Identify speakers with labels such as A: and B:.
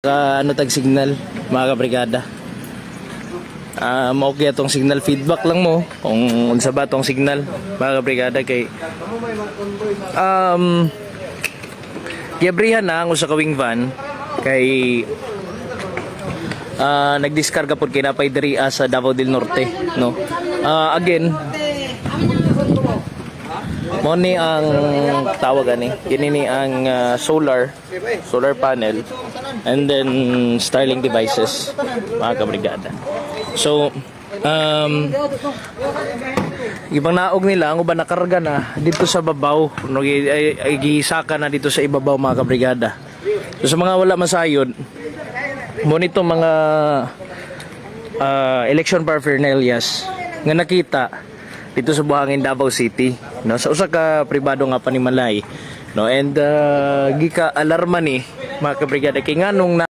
A: Ano tag signal mga kabrigada. Okay atong signal, feedback lang mo kung unsa ba tong signal mga kabrigada kay giabrihan na ang usa ka wing van kay nagdiskarga pod kay napay diri sa Davao del Norte, no. Again mo ni ang tawag ani kini ni ang solar panel and then Starlink devices mga kabrigada. So ibang naog nila ang uban nakarga na dito sa babaw, no, gisaka na dito sa ibabaw mga kabrigada. So sa mga wala masayod mo nito mga election paraphernalias nga nakita dito sa buhangin Davao City, no, sa usa ka pribado nga panimalay, no, and gika alarma ni mga kabrigada kay nganong